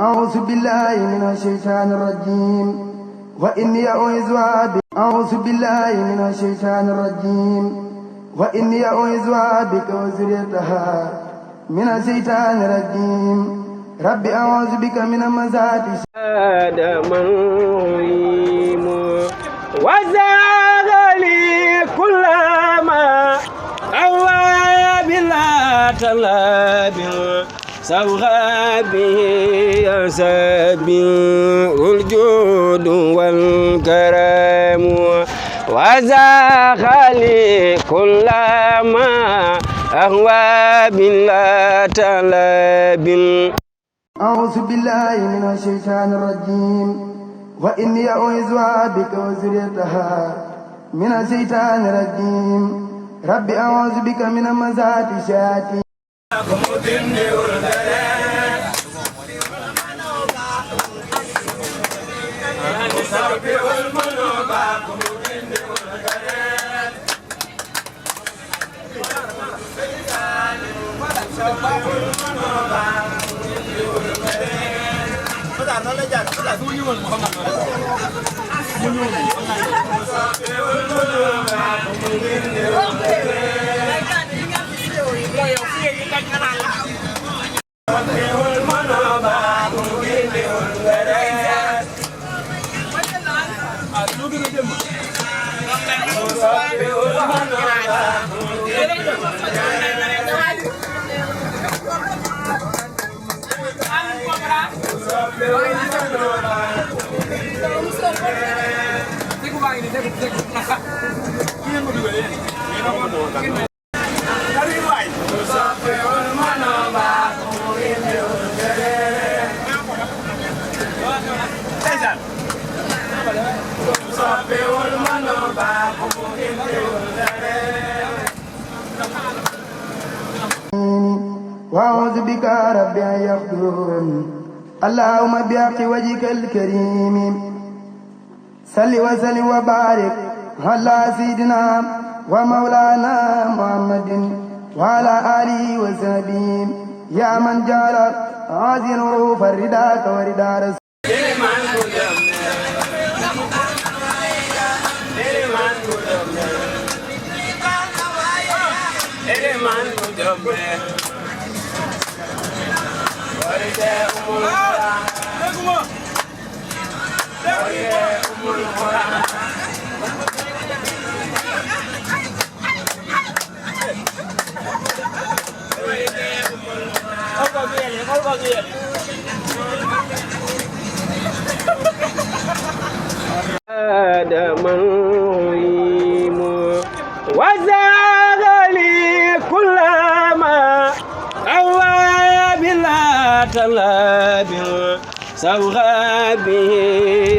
أعوذ بالله من الشيطان الرجيم وإني أعوذها بك أعوذ بالله من الشيطان الرجيم وإني أعوذها بك وذريتها من الشيطان الرجيم رب أعوذ بك من همزات آدم الرجيم وزاد لي كل ما أوى بلا تلاب سوغى به يسبح الجود والكرم وزاخ لي كل ما أهوى بلا تلاب. أعوذ بالله من الشيطان الرجيم وإني أعوذها بك وذريتها من الشيطان الرجيم رب أعوذ بك من همزات الشياطين. وأعوذ بك رب أن يحضرون اللهم بحق وجهك الكريم صل وسلم وبارك على سيدنا ومولانا محمد وعلى آله وصحبه يا من جعل هذه الحروف رداك ورداء رسول آدم الرجيم وزاد لي كل ما أوى بلا تلاب سوغى به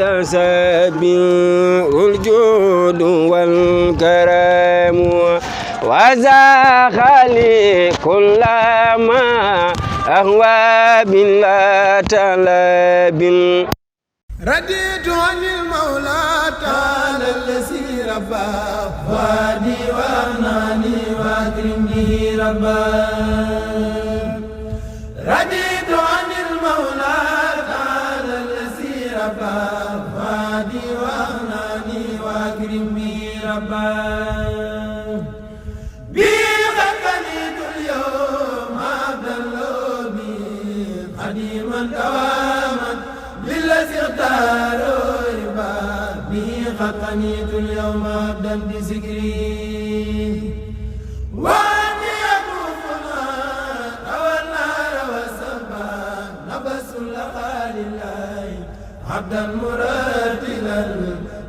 يسبح الجود والكرم وزاخ لي كل ما أهوى بلا تلاب. رديت عن المولى تعالى الذي ربى وادي وأغناني وأكرم به ربا. رديت عن المولى تعالى الذي ربى وادي وأغناني وأكرم به ربا. بي غنيت اليوم عبد اللوبي قديما دواما بالذي اختاروا به خطنيت اليوم عبدا بذكري واني يطوفنا روى النار والسبا نبس لقى لله عبدا مرتلا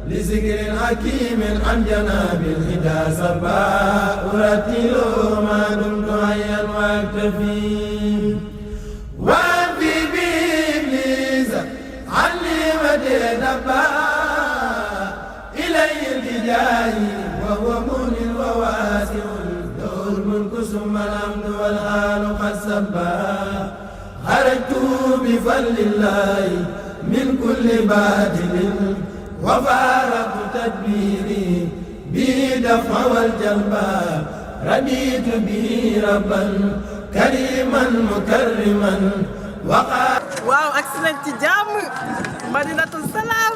لذكر حكيم عن جناب الهدى سبا ارتل ما دمت حيا واكتفي دبا إلي التجاهي وهو مؤمن وواسع له الملك ثم الحمد والآل قد سبا. خرجت بفضل الله من كل باطل وفارقت تدبيري به دفع والجلبا. رضيت به ربا كريما مكرما وقال waaw ak si nañ ci jàmm Madinatul Salaam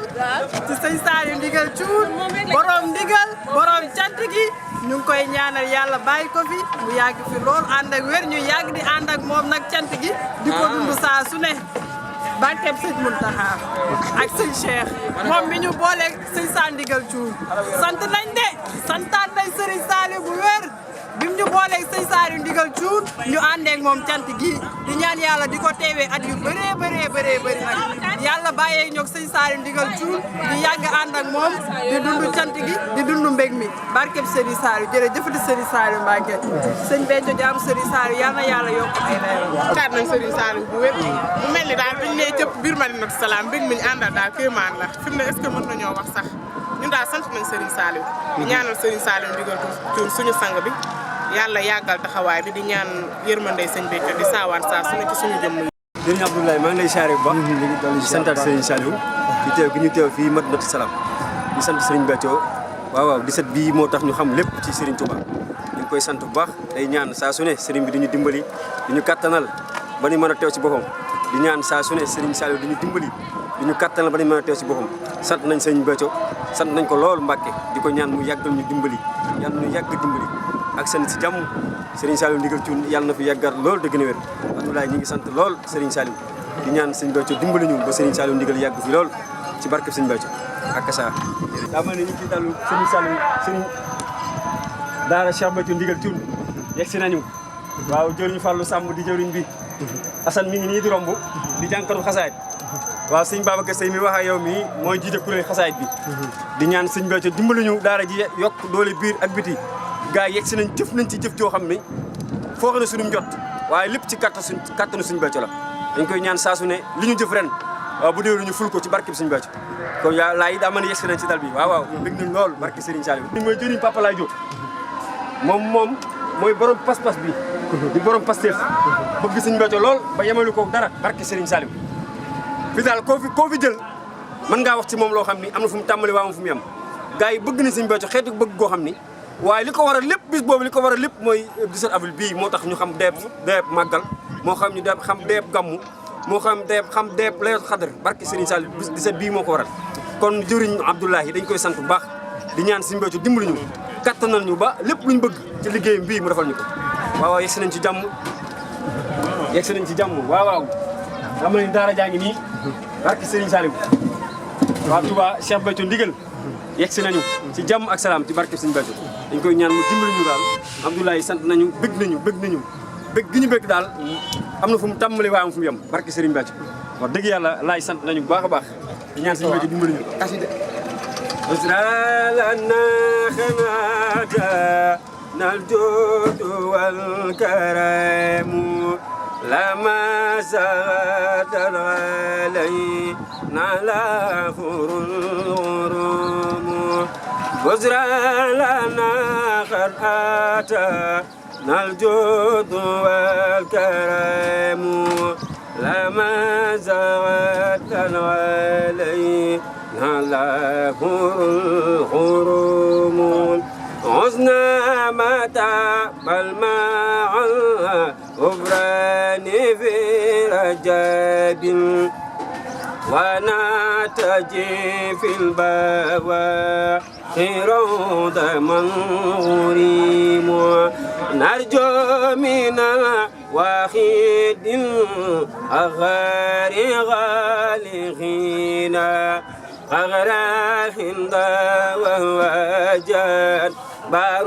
ci sëñ Saliou Ndigal Thioune borom ndigal borom cant gi ñu ngi koy ñaanal yàlla bàyyi ko fi mu yàgg fi lool ànd ak wér ñu yàgg di ànd ak moom nag cant gi di ko dund saa su ne barkeb sëñ Muntaxa ak sëñ Cheikh moom mi ñu booleeg sëñ Saliou Ndigal Thioune sant nañ de santaat nañ sëriñ Saliou bu wér bim ñu booleeg sëñ Saliou Ndigal Thioune ñu àndeeg moom cant gi di ñaan yàlla di ko teewee at yu bëree bëri nag yàlla bàyyee ñoog sëñ Saliou Ndigal Thioune di yàgg ànd ak moom di dund cant gi di dund mbég mi barkeb sëriñ Saliou jërëjëfati sëriñ Saliou Mbacke sëñ Béthio jaam sëriñ Saliou yal na yàlla yokk ay leeram taat nañ sëriñ Saliou bu wér mu mel ni daal biñ nee cëpp biir Madinatou Salaam mbég mi ñu àndal daal kéemaan la fi mu ne est-ce que mën nañoo wax sax ñun daal sant nañ sëriñ Saliou di ñaanal sëriñ Saliou Ndigal Thioune suñu sang bi yàlla yàggal taxawaay bi di ñaan yërmande sëñ Béthio di saawaan saa su ne ci suñu jëmm yi. Sëriñ Abdoulaye maa ngi lay siyaare bu baax di santaat Sëriñ Saliou di teew gi ñu teew fii Madinatou Salaam di sant Sëriñ Béthio waaw 17 bii moo tax ñu xam lépp ci Sëriñ Touba ñu ngi koy sant bu baax day ñaan saa su ne sëriñ bi di ñu dimbali di ñu kattanal ba ñu mën a teew ci boppam di ñaan saa su ne Sëriñ Saliou di ñu dimbali di ñu kattanal ba ñu mën a teew ci boppam sant nañ Sëriñ Béthio sant nañ ko lool Mbàkke di ko ñaan mu yàggal ñu dimbali yàlla ñu yàgg dimbali ak seen si jàmm Serigne Saliou Ndigal Thioune yàlla na fi yàggar lool dëgg na wér Abdoulaye ñi ngi sant lool Serigne Saliou di ñaan Serigne Béthio dimbali ñu ba Serigne Saliou Ndigal yàgg fi lool ci barke Serigne Béthio ak sa daa mel ne ñu ci dalu Serigne Saliou Serigne daara Cheikh Béthio Ndigal Thioune yegg si nañu waaw jëriñu Fallou Samb di jëriñ bi Assane mi ngi nii di romb di jànkatu xasaayit waaw sëñ Babacar Seye mi wax ak yow mii mooy jiite kuréel xasaayit bi di ñaan Serigne Béthio dimbali ñu daara ji yokk doole biir ak biti gaa yi yegg si nañ jëf nañ ci jëf joo xam ne foo xam ne suñu jot waaye lépp ci kattanu suñu Béthio la dañ koy ñaan saa su ne li ñu jëf ren waaw bu déwénu ñu ful ko ci barke bi suñu Béthio kon yaa laa yi daa mën a yegg si nañ ci dal bi waaw bëgg nañ lool barke Serigne Saliou li mooy jëriñ Papa Laye Diop moom mooy borom pas-pas bi di borom Pastef bëgg suñu Béthio lool ba yemalu ko dara barke Serigne Saliou fi daal koo fi jël mën ngaa wax ci moom loo xam ni am na fu mu tàmbali waa am fu mu yem gaa yi bëgg nañ suñu Béthio xeetu bëgg goo xam ni waaye li ko waral lépp bis boobu li ko waral lépp mooy 17 avril bii moo tax ñu xam deeb màggal moo xam ñu xam deeb gàmmu moo xam deeb laylatul xadr barke Serigne Saliou 17 bii moo ko waral kon jëriñ Abdoulaye dañ koy sant bu baax di ñaan Serigne Béthio dimbali ñu kattanal ñu ba lépp luñ bëgg ci liggéeyam bii mu defal ñu ko waaw yegg si nañ ci jàmm waaw xam nañ daara jaa ngi nii barke Serigne Saliou waaw Touba Cheikh Béthio Ndigal yegg si nañu ci jàmm ak salaam ci barke Serigne Béthio dañ koy ñaan mu dimbali ñu daal Abdoulaye sant nañu bëgg gi ñu bëgg daal am na fu mu tàmbali waaye am fu mu yem barke Serigne Béthio wax dëgg yàlla laay sant nañu bu baax a baax di ñaan Serigne Béthio dimbali ñu kaside usralana xanata nal joodu wal karamu lama saadal alay nala furul بزرا لنا خرقاتا الجود والكرم لما زغت علينا له الحرم عزنا متى بل مع الغفران في رجاب وناتجي في البواخر روض منغريم نرجو من واحد أغار غالغين أغرى هند وهو جاد بار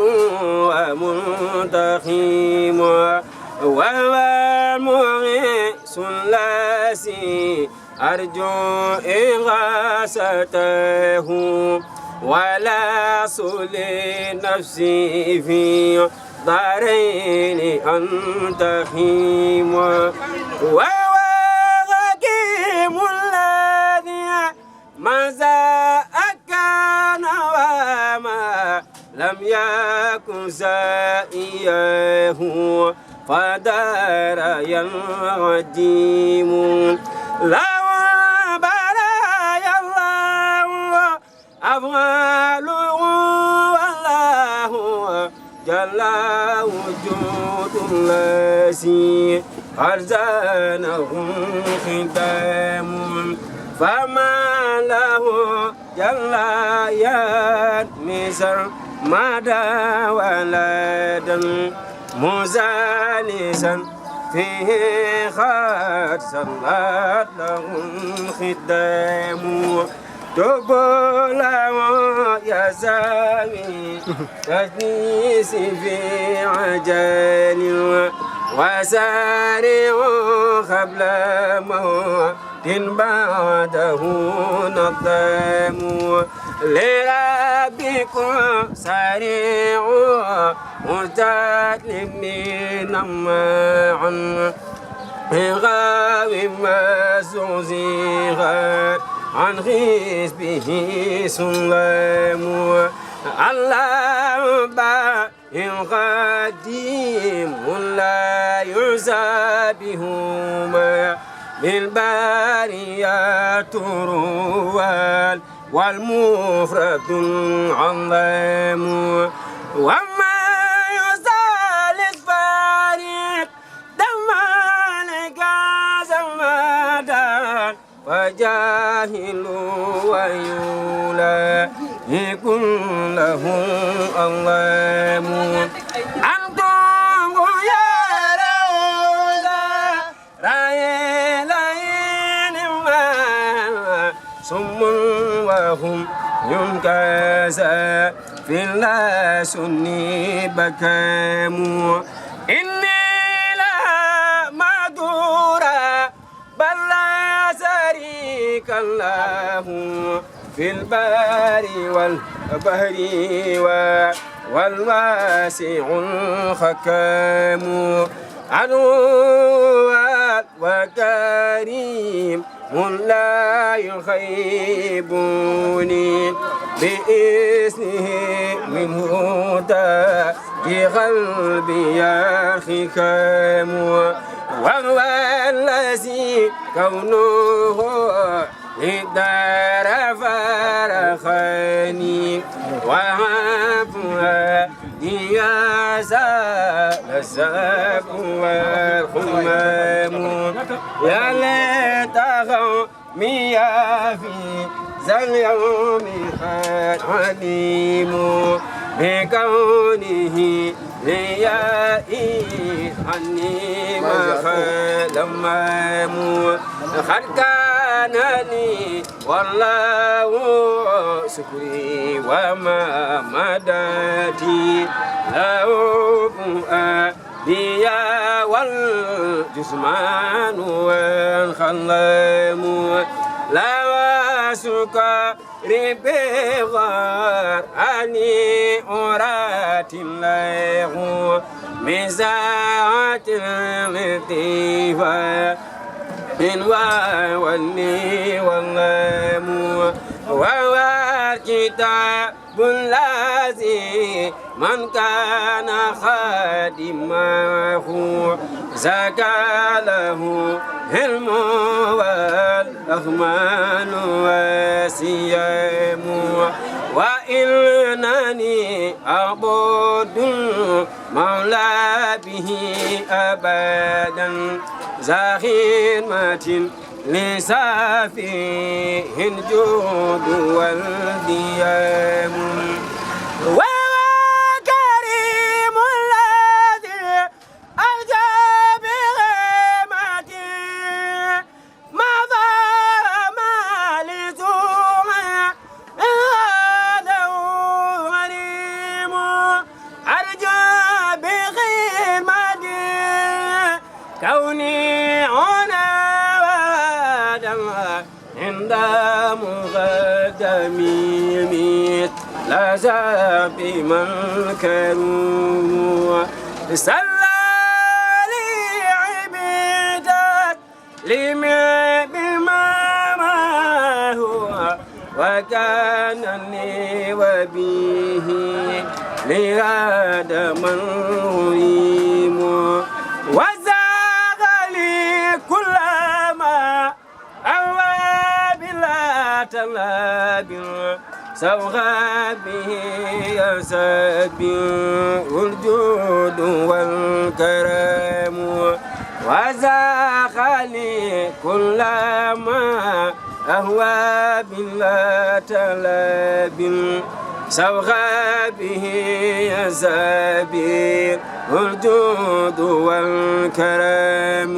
ومنتخيم وهو المغيث الذي أرجو إغاثته ولا صلي نفسي في دارين أنتخيم وهو حكيم الذي ماذا كان وما لم يكن زائيه فدار ينعديم لا برايا الله أفعاله والله جل وجود الذي أرزانهم خدام فما له جل ينسر مدى ولدا مزانسا فيه خد صلت لهم خدام تبلغ يا سامي تجنيس في عجل وسارع قبل موت بعده نظام لربكم سارعوا مستسلمين معا غاو مسوزيغا عن حزبه سلام الله باء قديم لا يزابهما بالباريات روال والمفرد العظيم وما يزال الفريق دمانك زمدان وجاهل ويولى يكون له اللام أنتم يا روزا رايلين ما سم وهم ينكسا في الله سني بكامو إني لا مدورا بل لا شريك له في البر والبحر والواسع الحكام عدو وكريم لا يخيبني بإذنه منه في قلبي الحكام وهو الذي كونه للدار فرخني وعفوا ديازا الزاك والخمام يا ليتهم ميا في ذا اليوم قد عليم بكونه ليائي عني ما خلمام قد كان لي والله شكري وما مدتي له بيا والجسمان والخلام لا سكري بغار أني أرات له من ساعة اللطيفة من والني واللام وهو الكتاب الذي من كان خادمه زكى له علم والأخمان وسيام وإنني أعبد مولى به أبدا ذا خدمة لسافيه الجود والديام وهو كريم الذي أرجى بغيمته ما ظلم لزوما هذا غريم أرجى بغيمته كوني عند مقدمي لا زاب من كانوا صلى لي عبادات لما بما ما هو وكان لي وبه لهذا من هريم وزاغ لي كل ما تلابي سوغى به يسبي الجود والكرم وزاخني كل ما أهوى بلا تلاب سوغ به يزابير الجود والكرم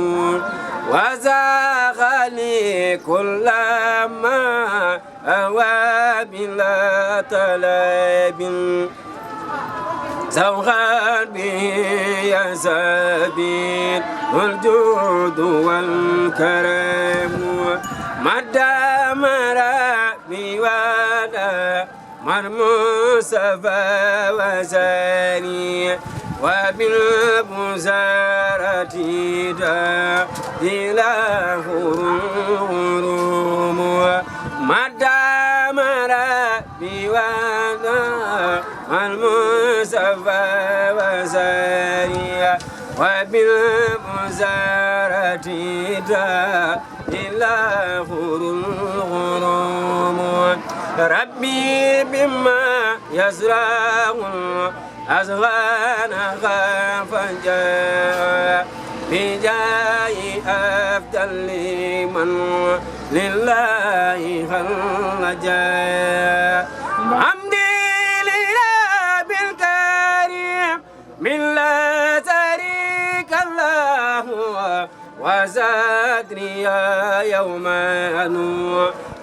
وزاغني كل ما أهوى بلا تلاب سوغ به يزابير الجود والكرم مدى مرابي ولا مرموسفا وزاني وبالبزارة دا إله هروم مدى مرابي ولا مرموسفا وزاني وبالبزارة دا إله هروم ربي بما يزرع أزغان فجاء بجاي أفضل لمن لله خلجا حمدي لله بالكريم من لا شريك له وزادني يوما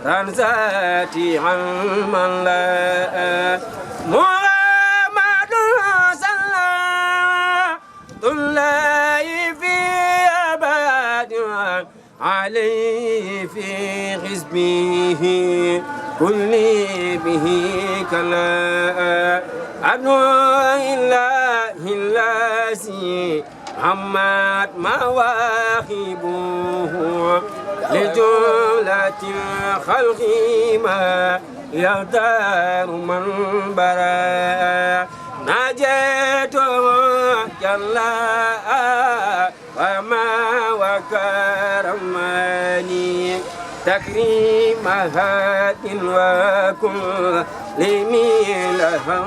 رنزاتي عن من لا محمد صلى الله في أبد عليه في حزبه كل به كلا أدعو إله الذي محمد مواهبه لجملة الخلق ما يقدر من برا نجيته جل وما وكرمني تكريم هاد وكل لميله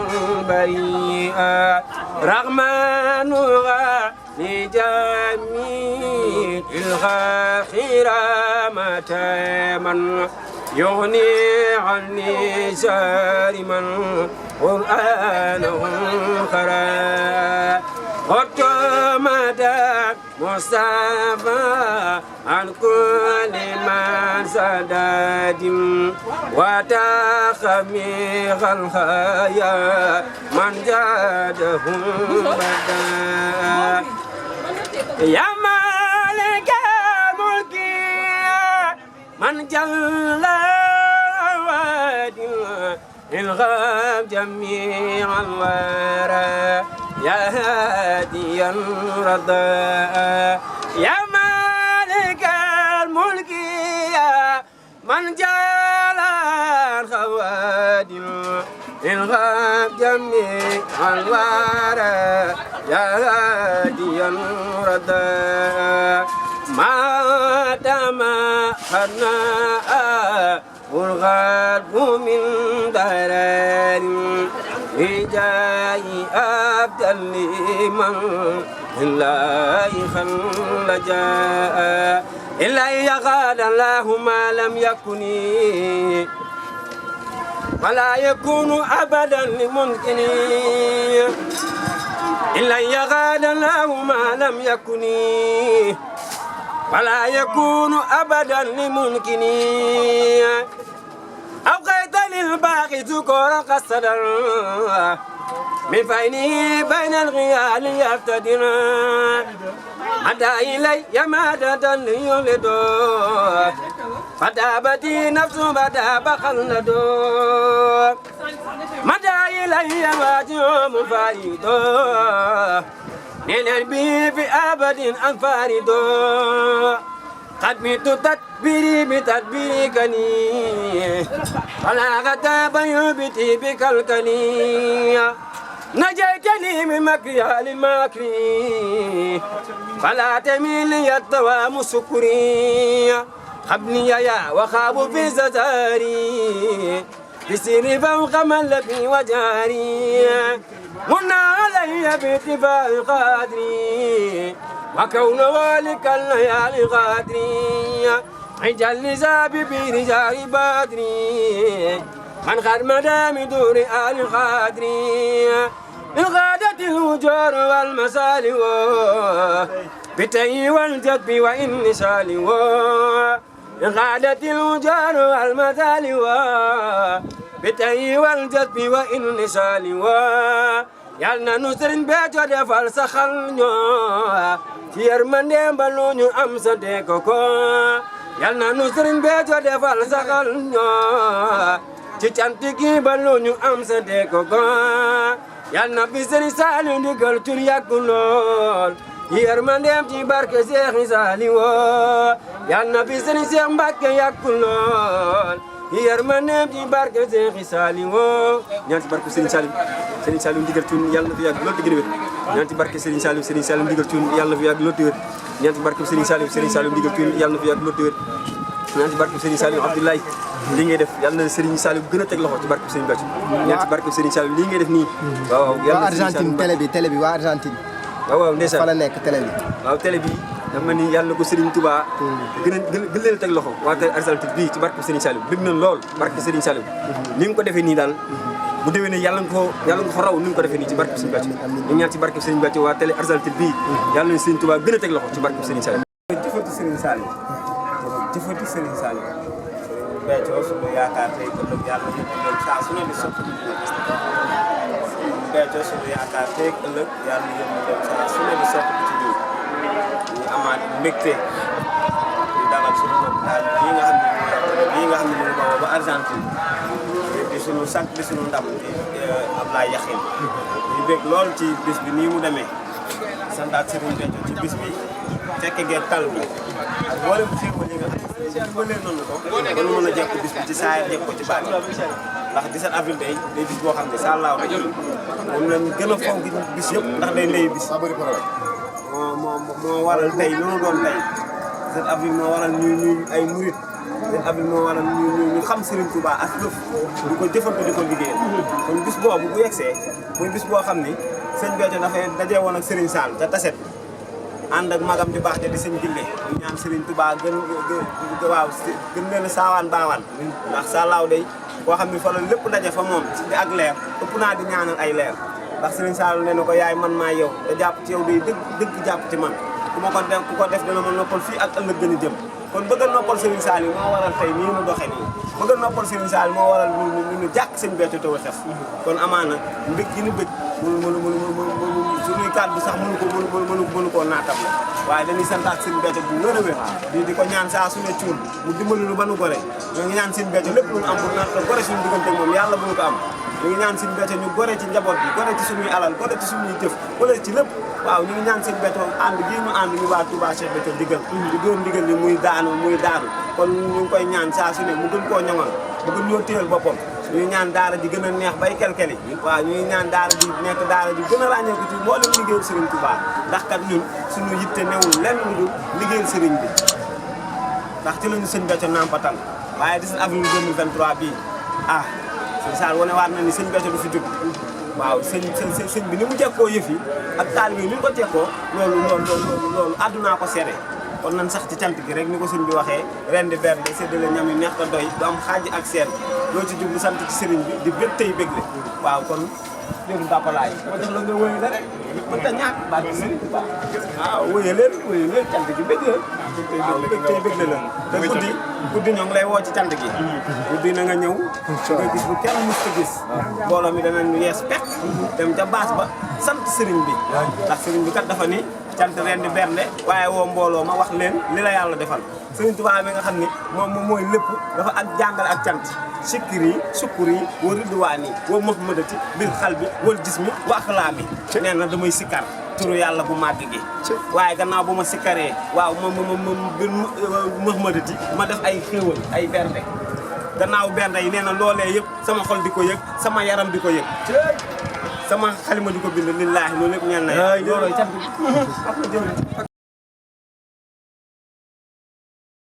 بريئا رغمان لجميع الخير متى من يغني عني شر من قرآنه قرأ قد مدى مصطفى عن كل من سداد وتخميخ الخيا من جادهم بدا يا مالك الملك من جل وادي الغاب جميع الورى يا هاديا رضا يا مالك الملك يا من جل الخوادم الغاب جميع الورى يا هاديا رضا ما دام خرناء والغرب من درار بجاي أبدل لمن الله خلجا إلا يغاد الله ما لم يكن ولا يكون أبدا لممكن إلا يغاد الله ما لم يكن ولا يكون أبدا لممكن أبقيت للباقي ذكورا قصدا من فينه بين الغيال يفتدن مدى إلي مادة ليولد فتابتي نفس مدى بخلد مدى إلي واجه مفارد من البي في أبد أنفارد قد مت تدبيري بتدبيركني فلا غتاب يبتي بكالكني نجيتني من مكر أهل المكر فلا تميل الدوام سكري خبني يا وخاب في ززاري بسيري فوق ملبي وجاري منا علي باتفاق قادري وكون والك الليالي غادري عجل نزاب برجال بدري من خد مدام دور آل غادري من غادة الوجور والمسالي بتي والجدب وإن سالي من غادة الوجور والمسالي بتي والجدب وإن سالي yalna nu sëriñ Béthio defal saxal ñoo ci yërmande mbalu ñu am sante ko yalna nu sëriñ Béthio defal saxal ñoo ci cant gi mbalu ñu am sante ko yalna fi sëriñ Saliou ndigal tur yàggu lool ci yërmandeem ci barke Seex Saliou yalna fi sëriñ Seex Mbàkke yàggu lool yërmandeem ci barke Seex Saliou ñaan ci barke Serigne Saliou Serigne Saliou ndigal cuun yàlla na fi yàgg loolu di gën a wér ñaan ci barke Serigne Saliou ndigal cuun yàlla na fi yàgg loolu di wér ñaan ci barke Serigne Saliou ndigal cuun yàlla na fi yàgg loolu di wér ñaan ci barke Serigne Saliou Abdoulaye li ngay def yàlla na Serigne Saliou gën a teg loxo ci barke Serigne Béthio ñaan ci barke Serigne Saliou lii ngay def nii waaw waa Argentine télé bi waa Argentine waaw ndeysaan fa la nekk télé bi waaw télé bi dama ni yàlla na ko Serigne Touba gën leen a teg loxo waa télé Argentine bii ci barke Serigne Saliou bëgg na lool barke Serigne Saliou ni nga ko defee nii daal bu déwénee yàlla nga ko raw ni nga ko defee nii ci barke Serigne Béthio ñu ñaan ci barke Serigne Béthio waa télé Argentine bii yàlla na Serigne Touba gën a teg loxo ci barke Serigne Saliou jëfati Serigne Saliou jëfati Serigne Saliou Béthio suñu yaakaar tey ëllëg yàlla ñu ko doon saa su ne di sotti Béthio suñu yaakaar tey ëllëg yàlla ñu ko doon saa su ne di sotti ci ñun ñu amaat mbégte di dalal suñu bopp daal bii nga xam ne ñu bawoo ba Argentine di suñu sant di suñu ndam di Ablaye Yaxin ñu bég lool ci bis bi nii mu demee santaat Serigne Béthio ci bis bi fekk ngeen tal bi ak mboolem xéewal yi nga xam ne bëlee noonu ko ba nu mën a jekk bis bi ci saa jekk ko ci baat ndax 17 avril day bis boo xam ne sa laaw rek moom lañ gën a fonk bis yëpp ndax day ndey bis moo waral tey lu nu doon tey 17 avril moo waral ñu ay murit 17 avril moo waral ñu xam Serigne Touba ak lëf di ko jëfante di ko liggéeyal kon bis boobu bu yegsee muy bis boo xam ni sëñ Béthio dafay dajee woon ak Serigne Sall te taset ànd ak magam di baax te di sëñ Gille ñu ñaan Serigne Touba gën leen a saawaan baawaan ndax sàllaaw day boo xam ne fa la lépp daje fa moom ci ak leer ëpp naa di ñaanal ay leer ndax Serigne Sall nee na ko yaay man maa yow te jàpp ci yow day dëgg jàpp ci man ku ko def dana ma noppal fii ak ëllëg gën a jëm kon bëgg a noppal Serigne Sall yi moo waral tey nii mu doxee nii bëgg a noppal Serigne Sall moo waral ñu jàkk sëñ Béthio taw a xef kon amaana mbég gi ñu bëgg suñuy kàddu sax mënu koo naatam la waaye dañuy santaat sëñ Béthio bu wér a wér di ko ñaan saa su ne cuun mu dimbali lu ba nu gore ñoo ngi ñaan sëñ Béthio lépp lu ñu am bu naat ko gore suñu diggante moom yàlla bu ñu ko am ñu ngi ñaan sëñ Béthio ñu gore ci njaboot bi gore ci suñuy alal gore ci suñuy jëf gore ci lépp waaw ñu ngi ñaan sëñ Béthio ànd gii ñu ànd ñu waa Touba Cheikh Béthio digal di doon digal ni muy daanu kon ñu ngi koy ñaan saa su ne mu gën koo ñoŋal mu gën ñoo téyal boppam ñuy ñaan daara ji gën a neex bay kelkeli waaw ñuy ñaan daara ji nekk daara ji gën a ràññeeku ci mboolem liggéeyal Serigne Touba ndax kat ñun suñu yitte newul lenn lu dul liggéeyal Serigne bi ndax ci lañu sëñ Béthio nampatal waaye 17 avril 2023 bii sëñ Sall wane waat na ni sëñ Béthio du fi jóg waaw sëñ bi ni mu jekkoo yëf yi ak taalibe yi ni mu ko jekkoo loolu àddunaa ko seede kon nan sax ci cant gi rek ni ko sëñ bi waxee ren di bernde séddale ñam yi neex ta doy du am xaaj ak seen loo ci jublu sant ci sëriñ bi di bég tey bégle waaw kon jëru dàppalaay ma jox la nga wéy la rek mën ta ñàkk baat bi sëriñ bi waaw wéye leen cant gi bég la waaw bég tey bégle la te guddi ñoo ngi lay woo ci cant gi guddi na nga ñëw nga gis bu kenn mus ta gis mbooloo mi danañ yees pekk dem ca baas ba sant sëriñ bi ndax sëriñ bi kat dafa ni cant ren di bernde waaye woo mbooloo ma wax leen li la yàlla defal Sëriñ Tuubaa bi nga xam ni moom mooy lépp dafa ak jàngale ak cant sikkir yi sukkur yi wa ridwaan yi wa mahmadati bil xal bi wal jismi wa axlaami nee na damay sikkar turu yàlla bu màgg gi waaye gannaaw bu ma sikkaree waaw bil mahmadati ma def ay xéewal ay bernde gannaaw bernde yi nee na loolee yëpp sama xol di ko yëg sama yaram di ko yëg sama xalima di ko bind lillaahi loolu lépp ñeel na loolooy cant bi